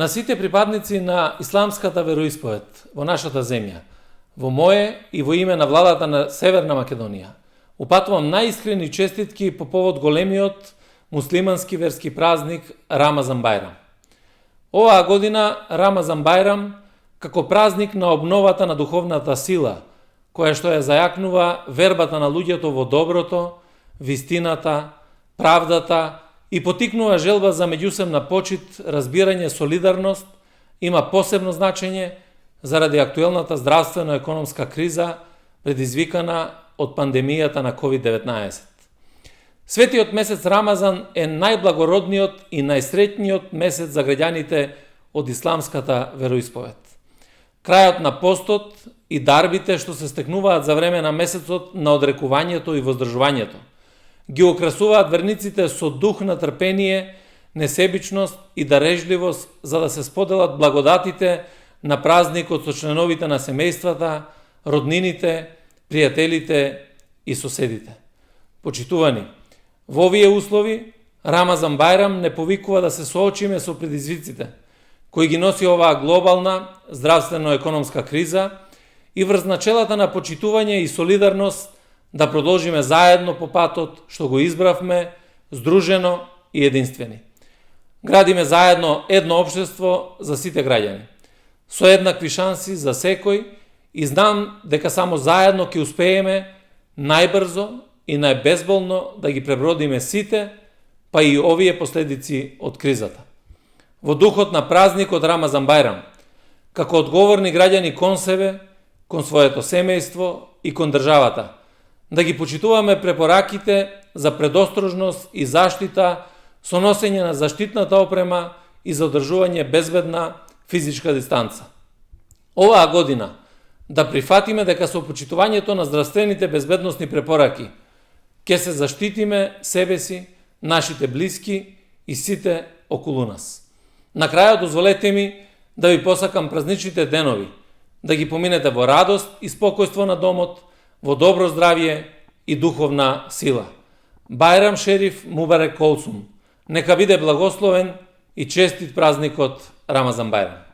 На сите припадници на исламската вероисповед во нашата земја, во мое и во име на владата на Северна Македонија, упатувам најискрени честитки по повод големиот муслимански верски празник Рамазан Бајрам. Оваа година Рамазан Бајрам, како празник на обновата на духовната сила, која што ја зајакнува вербата на луѓето во доброто, вистината, правдата и потикнува желба за меѓусебна почит, разбирање, солидарност, има посебно значење заради актуелната здравствено-економска криза предизвикана од пандемијата на COVID-19. Светиот месец Рамазан е најблагородниот и најсреќниот месец за граѓаните од исламската вероисповед. Крајот на постот и дарбите што се стекнуваат за време на месецот на одрекувањето и воздржувањето ги украсуваат верниците со дух на трпение, несебичност и дарежливост за да се споделат благодатите на празникот со членовите на семејствата, роднините, пријателите и соседите. Почитувани, во овие услови Рамазан Бајрам не повикува да се соочиме со предизвиците кои ги носи оваа глобална здравствено-економска криза и врз начелата на почитување и солидарност да продолжиме заедно по патот што го избравме, здружено и единствени. Градиме заедно едно општество за сите граѓани, со еднакви шанси за секој и знам дека само заедно ќе успееме најбрзо и најбезболно да ги пребродиме сите, па и овие последици од кризата. Во духот на празникот Рамазан Бајрам, како одговорни граѓани кон себе, кон своето семејство и кон државата, да ги почитуваме препораките за предострожност и заштита со носење на заштитната опрема и за одржување безбедна физичка дистанца. Оваа година да прифатиме дека со почитувањето на здравствените безбедносни препораки ќе се заштитиме себе си, нашите блиски и сите околу нас. На крајот дозволете ми да ви посакам празничните денови, да ги поминете во радост и спокојство на домот, во добро здравје и духовна сила. Бајрам Шериф Мубарек Колсум. Нека биде благословен и честит празникот Рамазан Бајрам.